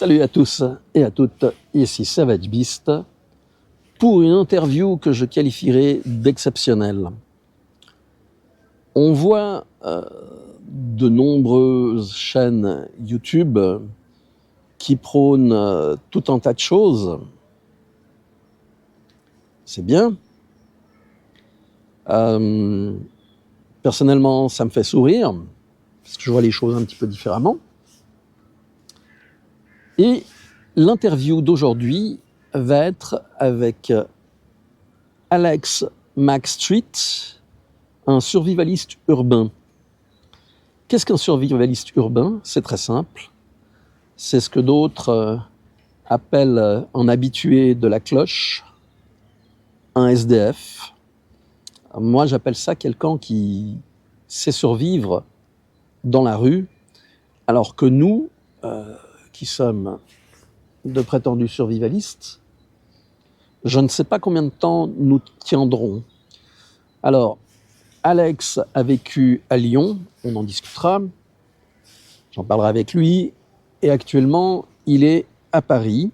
Salut à tous et à toutes, ici Savage Beast pour une interview que je qualifierais d'exceptionnelle. On voit de nombreuses chaînes YouTube qui prônent tout un tas de choses. C'est bien. Personnellement, ça me fait sourire parce que je vois les choses un petit peu différemment. Et l'interview d'aujourd'hui va être avec Alex McStreet, un survivaliste urbain. Qu'est-ce qu'un survivaliste urbain? C'est très simple. C'est ce que d'autres appellent un habitué de la cloche, un SDF. Moi, j'appelle ça quelqu'un qui sait survivre dans la rue, alors que nous, qui sommes de prétendus survivalistes, je ne sais pas combien de temps nous tiendrons. Alors, Alex a vécu à Lyon, on en discutera, j'en parlerai avec lui, et actuellement, il est à Paris.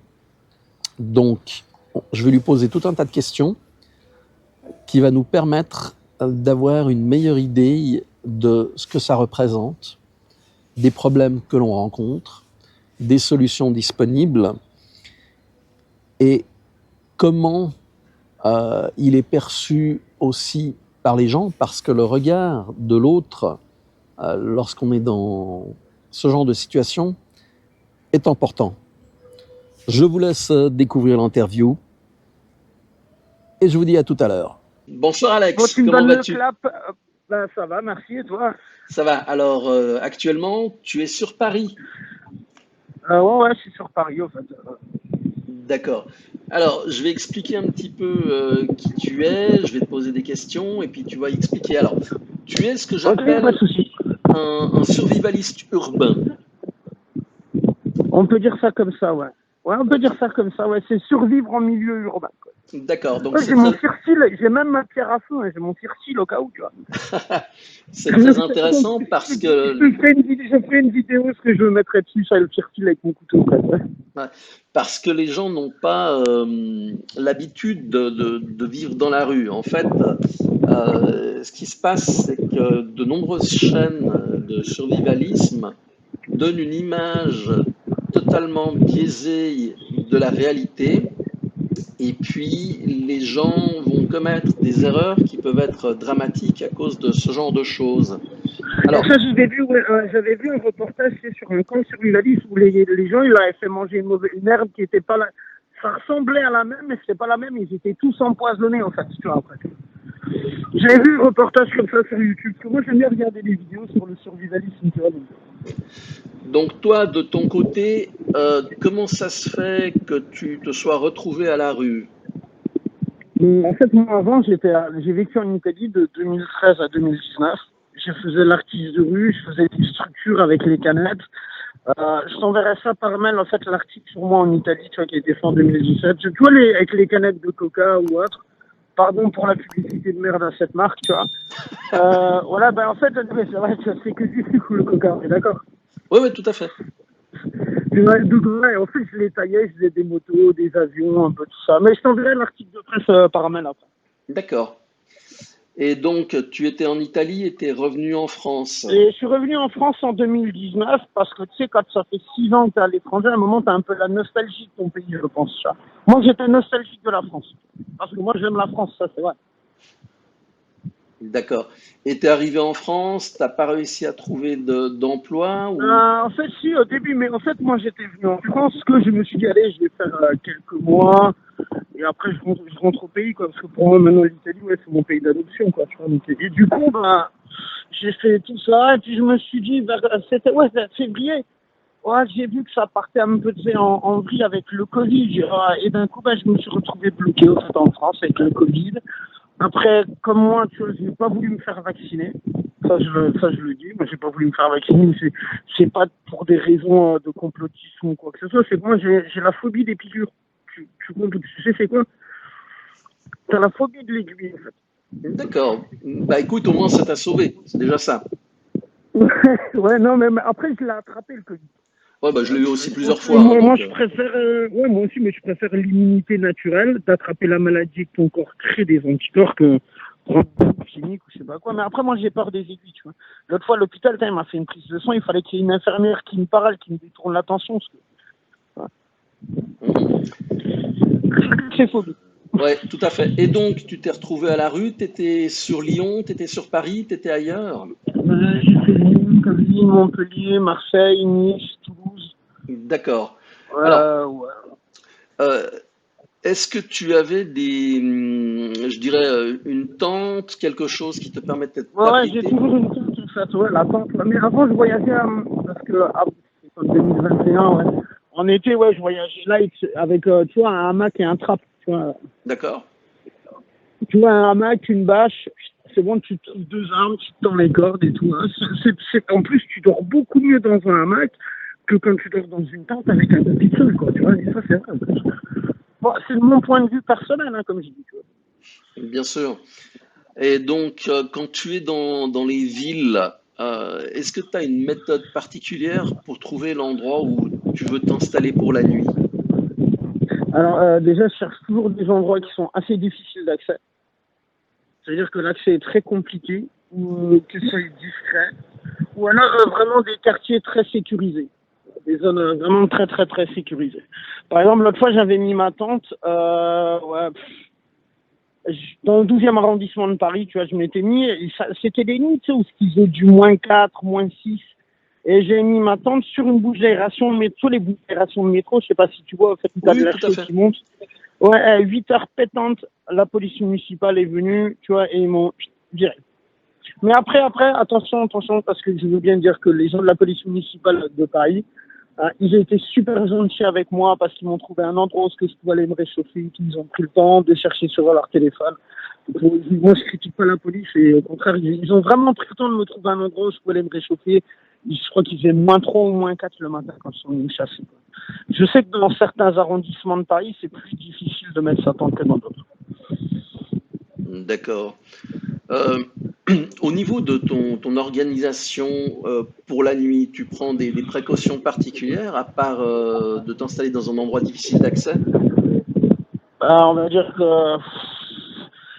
Donc, je vais lui poser tout un tas de questions qui va nous permettre d'avoir une meilleure idée de ce que ça représente, des problèmes que l'on rencontre, des solutions disponibles et comment il est perçu aussi par les gens, parce que le regard de l'autre, lorsqu'on est dans ce genre de situation, est important. Je vous laisse découvrir l'interview et je vous dis à tout à l'heure. Bonsoir Alex, bon, tu me comment donnes vas-tu? le clap. Ben, ça va, merci, et toi? Ça va, alors actuellement tu es sur Paris. Ouais, je suis sur Paris, en fait. D'accord. Alors, je vais expliquer un petit peu qui tu es, je vais te poser des questions et puis tu vas expliquer. Alors, tu es ce que Ok, pas de j'appelle souci. un survivaliste urbain. On peut dire ça comme ça, ouais. Ouais, on peut dire ça comme ça, ouais. C'est survivre en milieu urbain, quoi. D'accord, donc Ouais, c'est j'ai mon très, firstile, j'ai même ma pierre à feu, hein, j'ai mon firstile au cas où, tu vois. c'est très intéressant parce que, Je ferai une vidéo, ce que je mettrai dessus, ça, le firstile avec mon couteau, quoi. Ouais. ouais, parce que les gens n'ont pas l'habitude de vivre dans la rue. En fait, ce qui se passe, c'est que de nombreuses chaînes de survivalisme donne une image totalement biaisée de la réalité, et puis les gens vont commettre des erreurs qui peuvent être dramatiques à cause de ce genre de choses. Et Alors, ça, j'avais vu un reportage sur un camp survivaliste où les gens, ils leur avaient fait manger une herbe qui était pas là. Ça ressemblait à la même, mais c'était pas la même. Ils étaient tous empoisonnés, en fait, tu vois, après. J'avais vu un reportage comme ça sur YouTube. Parce que moi, j'aime bien regarder des vidéos sur le survivalisme, tu vois. donc toi, de ton côté, comment ça se fait que tu te sois retrouvé à la rue? En fait, moi, avant, j'ai vécu en Italie de 2013 à 2019. Je faisais l'artiste de rue, je faisais des structures avec les canettes. Je t'enverrai ça par mail, en fait, l'article sur moi en Italie, tu vois, qui a été fait en 2017. Tu vois, avec les canettes de Coca ou autre. Pardon pour la publicité de merde à cette marque, tu vois. Voilà, ben en fait, c'est vrai, c'est que du coup, le Coca, on est d'accord. Oui, oui, tout à fait. Ouais, en fait, je les taillais, je faisais des motos, des avions, un peu tout ça. Mais je t'enverrai l'article de presse par mail après. D'accord. Et donc, tu étais en Italie et tu es revenu en France. Et je suis revenu en France en 2019 parce que tu sais, quand ça fait 6 ans que tu es à l'étranger, à un moment, tu as un peu la nostalgie de ton pays, je pense. Ça. Moi, j'étais nostalgique de la France. Parce que moi, j'aime la France, ça, c'est vrai. D'accord. Et tu es arrivé en France, t'as pas réussi à trouver d'emploi ou... En fait, si, au début, mais en fait, moi, j'étais venu en France, que je me suis dit, allez, je vais faire quelques mois, et après, je rentre au pays, quoi, parce que pour moi, maintenant, l'Italie, ouais, c'est mon pays d'adoption, quoi, tu vois. Donc, et du coup, ben, j'ai fait tout ça, et puis je me suis dit, c'était, ouais, vers février, ouais, j'ai vu que ça partait un peu en vrille avec le Covid, et d'un coup, ben, je me suis retrouvé bloqué, en fait, en France, avec le Covid. Après, comme moi, tu vois, j'ai pas voulu me faire vacciner. Ça, je le dis. Moi, j'ai pas voulu me faire vacciner. Mais c'est pas pour des raisons de complotisme ou quoi que ce soit. C'est que moi, j'ai la phobie des piqûres. Tu sais, c'est quoi? T'as la phobie de l'aiguille, en fait. D'accord. Bah écoute, au moins ça t'a sauvé. C'est déjà ça. Ouais, non, mais après, je l'ai attrapé, le Covid. Ouais, bah, je l'ai eu aussi plusieurs fois. Moi, je préfère, ouais, moi aussi, mais je préfère l'immunité naturelle, d'attraper la maladie et que ton corps crée des anticorps que prendre une chimique ou je sais pas quoi. Mais après, moi, j'ai peur des aiguilles, tu vois. L'autre fois, à l'hôpital, il m'a fait une prise de sang, il fallait qu'il y ait une infirmière qui me parle, qui me détourne l'attention. Parce que... C'est faux. Ouais, tout à fait. Et donc, tu t'es retrouvé à la rue, tu étais sur Lyon, tu étais sur Paris, tu étais ailleurs? J'ai fait Lyon, Paris, Montpellier, Marseille, Nice, Toulouse. D'accord. Alors, Ouais. euh, est-ce que tu avais je dirais, une tente, quelque chose qui te permettait de Ouais, j'ai t'abriter? toujours une tente, en fait, ouais, la tente. Mais avant, je voyageais, parce que, en 2021, ouais. En été, ouais, je voyageais là avec, tu vois, un hamac et un trap, tu vois. D'accord. Tu vois, un hamac, une bâche, c'est bon, tu trouves deux armes, tu te tends les cordes et tout. Hein. En plus, tu dors beaucoup mieux dans un hamac que quand tu dors dans une tente avec un tapis de sol, quoi, tu vois. Et ça, c'est vrai. Bon, c'est de mon point de vue personnel, hein, comme je dis, tu vois. Bien sûr. Et donc, quand tu es dans les villes, est-ce que tu as une méthode particulière pour trouver l'endroit où tu veux t'installer pour la nuit? Alors, déjà, je cherche toujours des endroits qui sont assez difficiles d'accès. C'est-à-dire que l'accès est très compliqué, ou que ce soit discret, ou alors vraiment des quartiers très sécurisés, des zones vraiment très très très sécurisées. Par exemple, l'autre fois, j'avais mis ma tente ouais, dans le 12e arrondissement de Paris, tu vois, je m'étais mis, c'était des nuits, tu sais, où il faisait du -4, -6, et j'ai mis ma tente sur une bouche d'aération de métro, les bouches d'aération de métro, je sais pas si tu vois, en fait, tu as de Oui, l'air tout à chaud fait. qui monte. Ouais, à 8 heures pétantes, la police municipale est venue, tu vois, et ils m'ont viré. Mais après, attention, parce que je veux bien dire que les gens de la police municipale de Paris, ils ont été super gentils avec moi parce qu'ils m'ont trouvé un endroit où je pouvais aller me réchauffer, qu'ils ont pris le temps de chercher sur leur téléphone. Donc, moi, je critique pas la police et au contraire, ils ont vraiment pris le temps de me trouver un endroit où je pouvais aller me réchauffer. Je crois qu'ils faisaient -3 ou -4 le matin quand ils sont venus me chasser. Je sais que dans certains arrondissements de Paris, c'est plus difficile de mettre sa tente que dans d'autres. D'accord. Euh, Au niveau de ton organisation pour la nuit, tu prends des précautions particulières à part de t'installer dans un endroit difficile d'accès? On va dire que,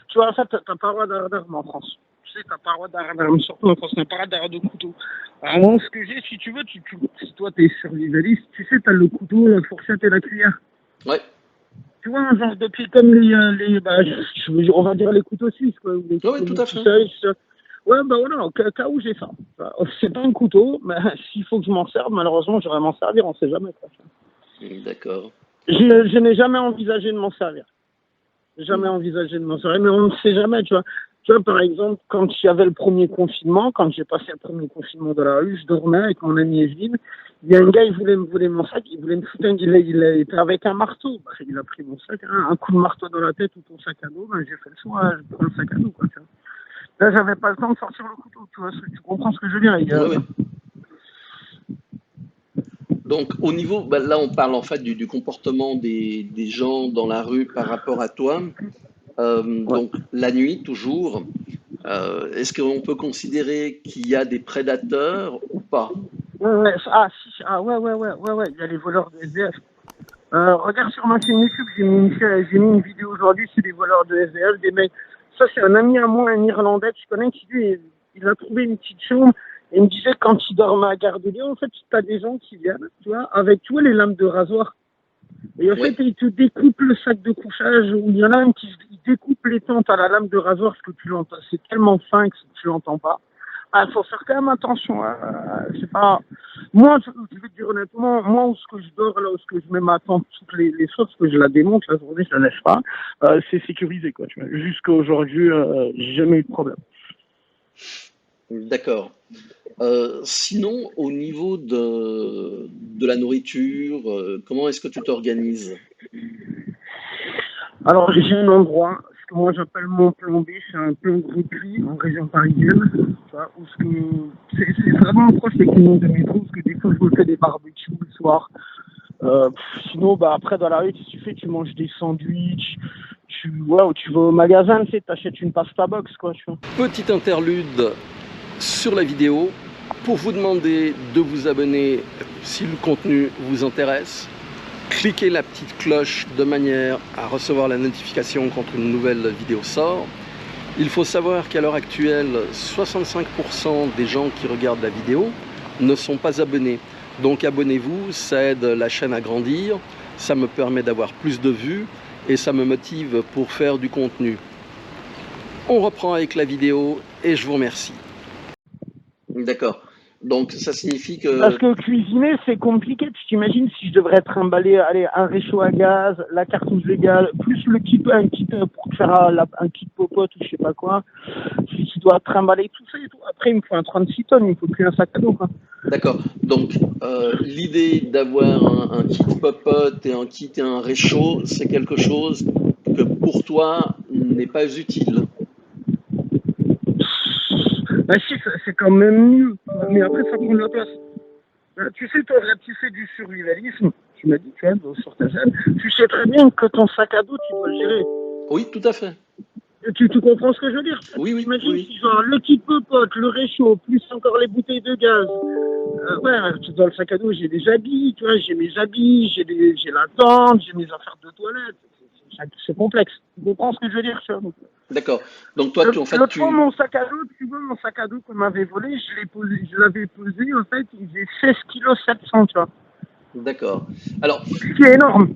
tu vois, en fait, t'as pas le droit d'avoir d'armes en France. Tu sais, t'as pas le droit d'avoir d'armes, surtout en France, t'as pas le droit d'avoir de couteau. Alors, moi, ce que j'ai, si tu veux, si toi t'es survivaliste, tu sais, t'as le couteau, la fourchette et la cuillère. Ouais. Tu vois, un genre de pied comme on va dire les couteaux suisses, quoi, ou les Ouais, couteaux tout à fait. multi-size. Ouais, bah voilà, au cas où j'ai ça. C'est pas un couteau, mais s'il faut que je m'en serve, malheureusement, j'aurais m'en servir, on sait jamais, quoi. D'accord. Je n'ai jamais envisagé de m'en servir. Jamais envisagé de m'en servir, mais on ne sait jamais, tu vois. Tu vois, par exemple, quand il y avait le premier confinement, quand j'ai passé le premier confinement dans la rue, je dormais avec mon ami Evelyne. Il y a un gars, il voulait me voler mon sac, il voulait me foutre il était avec un marteau. Bah, il a pris mon sac, hein, un coup de marteau dans la tête ou ton sac à dos, ben, j'ai fait le choix, je prends le sac à dos, quoi, tu vois. Là, j'avais pas le temps de sortir le couteau, tu vois, tu comprends ce que je veux dire, les Oui, gars. oui. Donc, au niveau, bah, là, on parle en fait du comportement des gens dans la rue par rapport à toi. Ouais. Donc, la nuit, toujours. Est-ce qu'on peut considérer qu'il y a des prédateurs ou pas? Ouais, ouais, il y a les voleurs de SDF. Regarde sur ma chaîne YouTube, j'ai mis une vidéo aujourd'hui sur les voleurs de SDF, des mecs. Ça, c'est un ami à moi, un Irlandais que je connais, qui lui, il a trouvé une petite chambre et il me disait que quand il dormait à Gare de Lyon, en fait, tu as des gens qui viennent, tu vois, avec, tu vois, les lames de rasoir. Et en fait, Oui, ils te découpent le sac de couchage, ou il y en a un qui il découpe les tentes à la lame de rasoir parce que tu l'entends. C'est tellement fin que tu l'entends pas. Il faut faire quand même attention. C'est pas. Moi, je vais te dire honnêtement, moi, où ce que je dors, là où ce que je mets ma tente toutes les soirs, parce que je la démonte la journée, je la laisse pas, c'est sécurisé, quoi. Tu vois. Jusqu'à aujourd'hui, j'ai jamais eu de problème. d'accord. Sinon, au niveau de la nourriture, comment est-ce que tu t'organises? Alors, j'ai un endroit, ce que moi j'appelle mon plan B, c'est un plan de repli en région parisienne, tu vois, où c'est vraiment proche des clients de métro, parce que des fois je me fais des barbecues le soir. Sinon, bah, après, dans la rue, qu'est-ce que tu fais? Tu manges des sandwichs, ou tu vas au magasin, tu sais, t'achètes une pasta box, quoi, tu vois. Petite interlude sur la vidéo. pour vous demander de vous abonner si le contenu vous intéresse. Cliquez la petite cloche de manière à recevoir la notification quand une nouvelle vidéo sort. Il faut savoir qu'à l'heure actuelle, 65% des gens qui regardent la vidéo ne sont pas abonnés. Donc abonnez-vous, ça aide la chaîne à grandir, ça me permet d'avoir plus de vues et ça me motive pour faire du contenu. On reprend avec la vidéo et je vous remercie. D'accord. Donc ça signifie que... Parce que cuisiner, c'est compliqué. Tu t'imagines si je devrais trimballer un réchaud à gaz, la cartouche de gaz, plus un kit pour faire un kit popote ou je sais pas quoi. Si tu dois trimballer tout ça et tout. Après, il me faut un 36 tonnes, il me faut plus un sac à dos, quoi. D'accord. Donc l'idée d'avoir un kit popote et un kit et un réchaud, c'est quelque chose que pour toi n'est pas utile. Bah si, c'est quand même mieux. Mais après, ça prend de la place. Tu sais, toi, là, tu fais du survivalisme. Tu m'as dit, tu vois, sur ta chaîne. Tu sais très bien que ton sac à dos, tu dois le gérer. Oui, tout à fait. Tu comprends ce que je veux dire? Oui, oui. Imagine Oui. si genre le kit popote, le réchaud, plus encore les bouteilles de gaz. Ouais, dans le sac à dos, j'ai des habits, tu vois, j'ai mes habits, j'ai la tente, j'ai mes affaires de toilette. C'est complexe. Tu comprends ce que je veux dire, tu vois? D'accord. Donc toi, en fait, L'autre fois, mon sac à dos, tu vois, mon sac à dos qu'on m'avait volé, je l'avais posé, en fait, il faisait 16 kg 700, tu vois. D'accord. Alors, C'est énorme.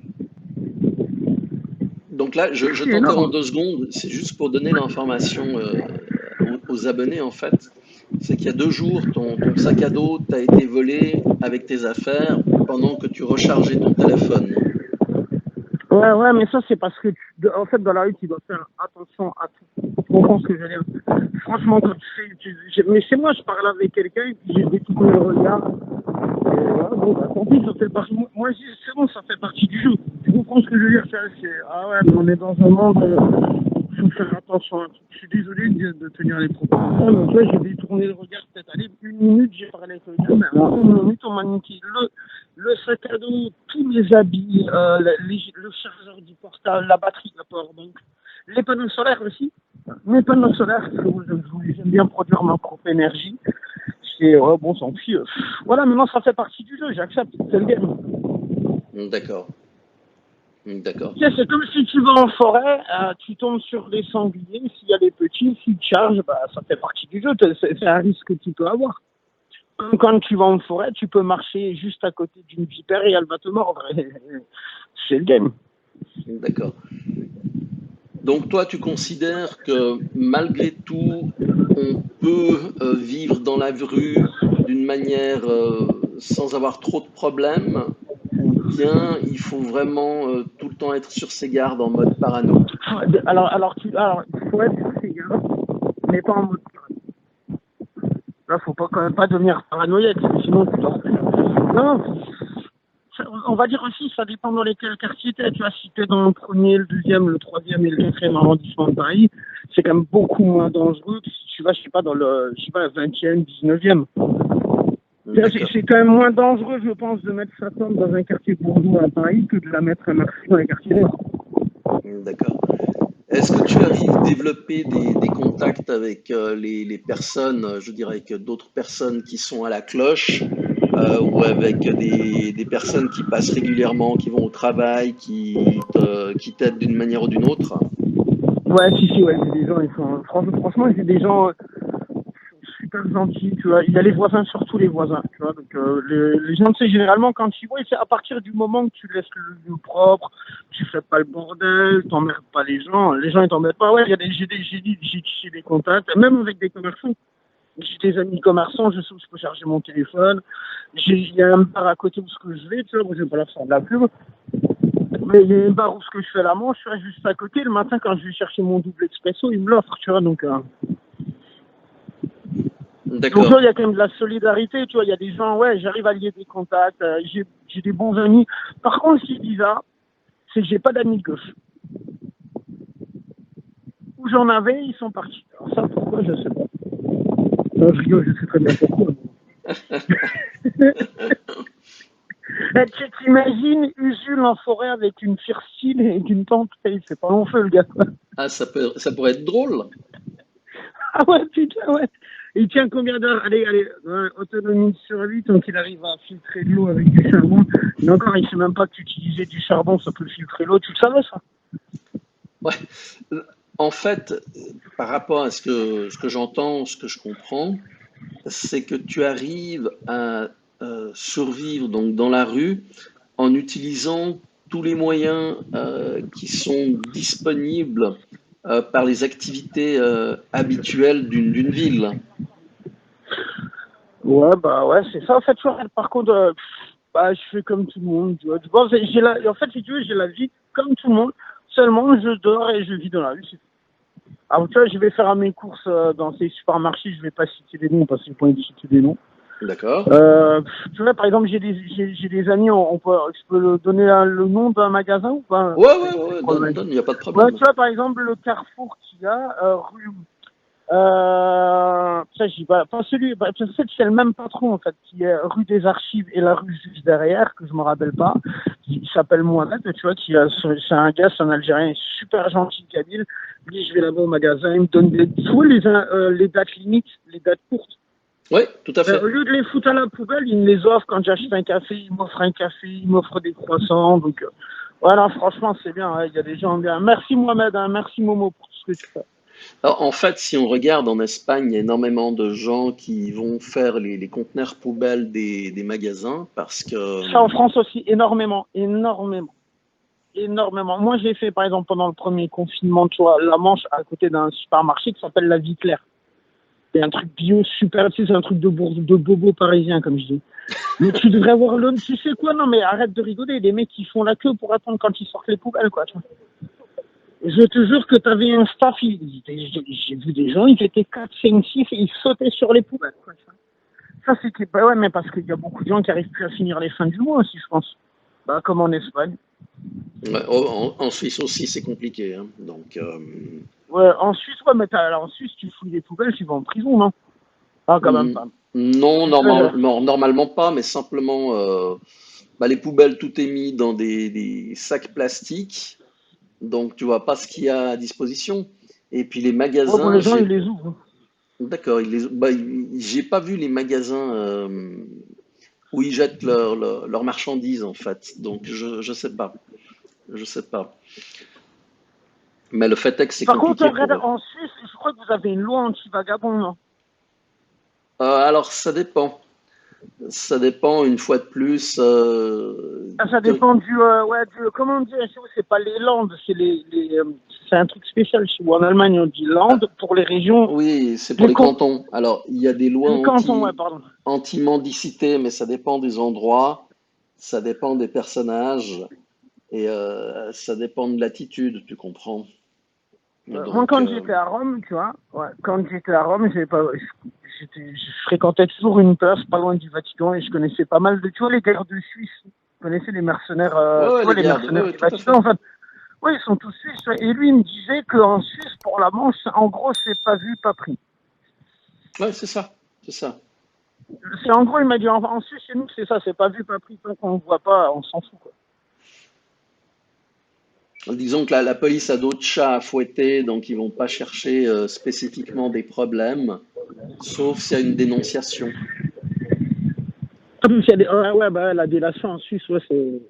donc là, je C'est t'interromps énorme. 2 secondes. C'est juste pour donner l'information aux abonnés, en fait. C'est qu'il y a 2 jours, ton sac à dos t'a été volé avec tes affaires pendant que tu rechargeais ton téléphone. Ouais, mais ça, c'est parce que, en fait, dans la rue, tu dois faire attention à tout. Tu comprends ce que je veux dire? Franchement, quand mais c'est moi, je parle avec quelqu'un, et puis j'ai détourné le regard. Et voilà, bon, bah, tant pis, ça fait partie. Moi, c'est bon, ça fait partie du jeu. Tu comprends ce que je veux dire? Ah ouais, mais on est dans un monde, il faut faire attention à tout. Je suis désolé de tenir les propos. Donc là, j'ai détourné le regard, peut-être, allez, 1 minute, j'ai parlé avec le gars, mais en 1 minute, on m'a niqué le sac à dos, tous mes habits, le chargeur du portable, la batterie, la powerbank, les panneaux solaires aussi. Mes panneaux solaires, j'aime bien produire ma propre énergie. Ouais, bon, sans pis. Voilà, maintenant ça fait partie du jeu, j'accepte, c'est le game. D'accord. D'accord. Tu sais, c'est comme si tu vas en forêt, tu tombes sur des sangliers, s'il y a des petits, s'ils te chargent, bah, ça fait partie du jeu, c'est un risque que tu peux avoir. Quand tu vas en forêt, tu peux marcher juste à côté d'une vipère et elle va te mordre. C'est le game. D'accord. Donc toi, tu considères que malgré tout, on peut vivre dans la rue d'une manière sans avoir trop de problèmes, ou bien il faut vraiment tout le temps être sur ses gardes en mode parano? Alors, il faut être sur ses gardes, mais pas en mode parano. Là, faut pas quand même pas devenir paranoïaque, parce que sinon tu dors plus. Non, on va dire aussi, ça dépend dans lesquels quartiers t'es. Tu vois, si t'es dans le premier, le deuxième, le troisième et le quatrième arrondissement de Paris, c'est quand même beaucoup moins dangereux que si tu vas, je sais pas, dans le, je sais pas, 20e, 19e. C'est quand même moins dangereux, je pense, de mettre sa femme dans un quartier bourgeois à Paris que de la mettre à Marseille dans les quartiers nord. D'accord. Est-ce que tu arrives à développer des contacts avec les personnes, je dirais avec d'autres personnes qui sont à la cloche, ou avec des personnes qui passent régulièrement, qui vont au travail, qui t'aident d'une manière ou d'une autre? Ouais, si, ouais, j'ai des gens, franchement, j'ai des gens super gentils, tu vois. Il y a les voisins, surtout les voisins, tu vois. Donc, les gens, tu sais, généralement, quand ils voient, c'est à partir du moment que tu laisses le lieu propre, tu fais pas le bordel, t'emmerdes pas les gens, ils t'emmerdent pas. Ouais, j'ai des contacts, même avec des commerçants. J'ai des amis commerçants, je sais où je peux charger mon téléphone. Il y a un bar à côté où ce que je vais, tu vois, moi, je vais pas leur faire de la pub. Mais il y a un bar où ce que je fais la manche, tu vois, juste à côté, le matin, quand je vais chercher mon double expresso, ils me l'offrent, tu vois, donc... D'accord. Donc, il y a quand même de la solidarité, tu vois. Il y a des gens, ouais, j'arrive à lier des contacts, j'ai des bons amis. Par contre, ce qui est bizarre, c'est que j'ai pas d'amis de gauche. Où j'en avais, ils sont partis. Alors, ça, pourquoi, je sais pas. Non, je rigole, je sais très bien pourquoi. Tu t'imagines Usul en forêt avec une firstile et une tente, c'est pas long feu, le gars. Ah, ça pourrait être drôle. Ah ouais, putain, ouais. il tient combien d'heures? Allez, autonomie sur 8, donc il arrive à filtrer de l'eau avec du charbon. Et encore, il sait même pas qu'utiliser du charbon, ça peut filtrer l'eau. Tu le savais, ça? Ouais. En fait, par rapport à ce que j'entends, ce que je comprends, c'est que tu arrives à survivre donc dans la rue en utilisant tous les moyens qui sont disponibles par les activités habituelles d'une ville. Ouais, bah ouais, c'est ça. En fait, tu vois, par contre, bah, je fais comme tout le monde, tu vois. Bon, en fait, si tu veux, j'ai la vie comme tout le monde. Seulement, je dors et je vis dans la rue. Alors, tu vois, je vais faire mes courses dans ces supermarchés. Je vais pas citer des noms parce que j'ai pas envie de citer des noms. D'accord? Tu vois, par exemple, j'ai des amis, je peux donner le nom d'un magasin ou pas? Ouais, ouais, ouais, ouais, donne, il n'y a pas de Ouais, problème. tu vois, par exemple, le Carrefour qu'il y a, rue. Ça, j'y vais. Pas celui, bah, en fait, c'est le même patron, en fait, qui est rue des Archives et la rue juste derrière, que je me rappelle pas. Il s'appelle Mohamed, tu vois, c'est un gars, c'est un Algérien, super gentil, Kabyle. Lui, je vais là-bas au magasin, il me donne tu vois, les dates limites, les dates courtes. Oui, tout à Au fait. lieu de les foutre à la poubelle, il me les offre quand j'achète un café, il m'offre un café, il m'offre des croissants. Donc, voilà, franchement, c'est bien. Il y a des gens bien. Merci Mohamed, hein, merci Momo pour tout ce que tu fais. Alors, en fait, si on regarde en Espagne, il y a énormément de gens qui vont faire les conteneurs poubelles des magasins parce que... Ça en France aussi, énormément, énormément, énormément. Moi, j'ai fait, par exemple, pendant le premier confinement, tu vois, la Manche, à côté d'un supermarché qui s'appelle La Vie Claire. C'est un truc bio super, tu sais, c'est un truc de bobo parisien, comme je dis. Mais tu devrais voir l'homme, tu sais quoi, non, mais arrête de rigoler, les mecs qui font la queue pour attendre quand ils sortent les poubelles, quoi, tu vois. Je te jure que t'avais un staff, j'ai vu des gens, ils étaient 4, 5, 6 et ils sautaient sur les poubelles, quoi, tu vois. Ça, c'était, bah ouais, mais parce qu'il y a beaucoup de gens qui arrivent plus à finir les fins du mois aussi, je pense. Bah, comme en Espagne. Ouais, en Suisse aussi, c'est compliqué, hein. Donc, Ouais, en Suisse, ouais, mais alors, en Suisse, tu fouilles les poubelles, tu vas en prison, non? Ah, quand même mm, pas. non, Tu sais, normalement pas, mais simplement, bah, les poubelles, tout est mis dans des sacs plastiques, donc tu vois pas ce qu'il y a à disposition. Et puis les ouais, bon, magasins, les gens, ils les ouvrent. d'accord, j'ai pas vu les magasins où ils jettent leurs marchandises en fait, donc je sais pas, je sais pas. Mais le fait est que c'est Par contre, compliqué regarde, pour eux. en Suisse, je crois que vous avez une loi anti-vagabond, non? Alors ça dépend. Ça dépend une fois de plus. Ça dépend comment on dit, chez vous, c'est pas les Landes, c'est un truc spécial chez vous. En Allemagne, on dit Ah, Landes pour les régions, oui, c'est pour les, les cantons. Alors il y a des lois les cantons, ouais, pardon. anti-mendicité, mais ça dépend des endroits, ça dépend des personnages et ça dépend de l'attitude, tu comprends. Moi, Donc quand j'étais à Rome, tu vois, ouais, quand j'étais à Rome, je fréquentais toujours une place pas loin du Vatican et je connaissais pas mal de, tu vois, les gardes suisses. Je connaissais les mercenaires, ouais, tu ouais, vois, les les gardes, ouais, mercenaires ouais, du tout à Vatican, fait. en fait. Oui, ils sont tous suisses. Ouais. Et lui, il me disait qu'en Suisse, pour la Manche, en gros, c'est pas vu, pas pris. Ouais, c'est ça, c'est ça. C'est en gros, il m'a dit, en Suisse, chez nous, c'est ça, c'est pas vu, pas pris. Tant qu'on ne voit pas, on s'en fout, quoi. Disons que la police a d'autres chats à fouetter, donc ils vont pas chercher spécifiquement des problèmes, sauf s'il y a une dénonciation. Ah, puis, il y a ouais, bah, la délation en Suisse, ouais, c'est.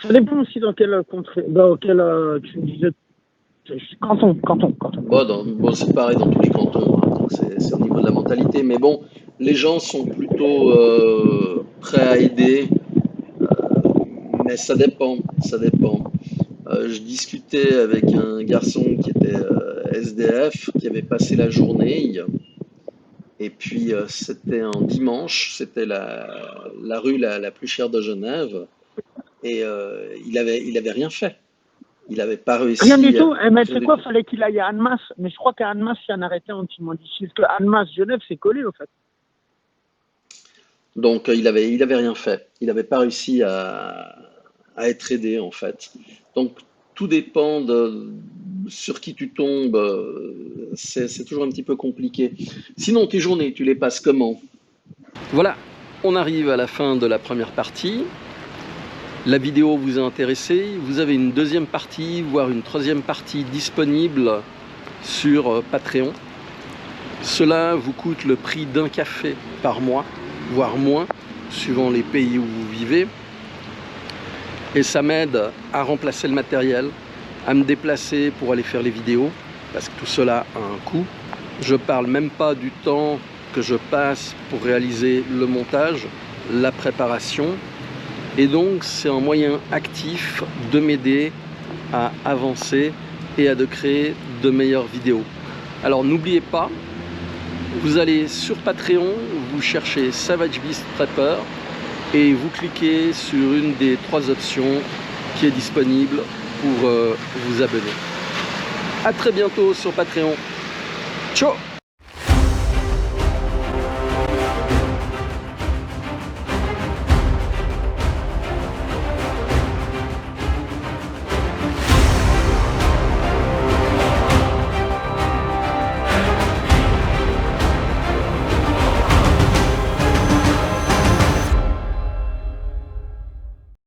Ça dépend aussi dans quel tu me disais, canton. Bon, c'est pareil dans tous les cantons, hein, donc c'est au niveau de la mentalité. Mais bon, les gens sont plutôt prêts à aider, mais ça dépend, ça dépend. Je discutais avec un garçon qui était SDF, qui avait passé la journée, et puis c'était un dimanche, c'était la rue la plus chère de Genève, et il avait rien fait. Il n'avait pas Rien du réussi tout. à Mais trouver c'est des quoi? fous. Fallait qu'il aille à Annemasse. Mais je crois qu'à Annemasse, il y a un arrêté anti-mendicité. Parce que Annemasse, Genève, c'est collé, au fait. Donc il avait rien fait. Il n'avait pas réussi à être aidé en fait. Donc tout dépend de sur qui tu tombes. C'est toujours un petit peu compliqué. Sinon, tes journées, tu les passes comment? Voilà, on arrive à la fin de la première partie. La vidéo vous a intéressé. Vous avez une deuxième partie, voire une troisième partie disponible sur Patreon. Cela vous coûte le prix d'un café par mois, voire moins, suivant les pays où vous vivez. Et ça m'aide à remplacer le matériel, à me déplacer pour aller faire les vidéos, parce que tout cela a un coût. Je parle même pas du temps que je passe pour réaliser le montage, la préparation. Et donc c'est un moyen actif de m'aider à avancer et à créer de meilleures vidéos. Alors n'oubliez pas, vous allez sur Patreon, vous cherchez Savage Beast Prepper et vous cliquez sur une des 3 options qui est disponible pour vous abonner. À très bientôt sur Patreon. Ciao!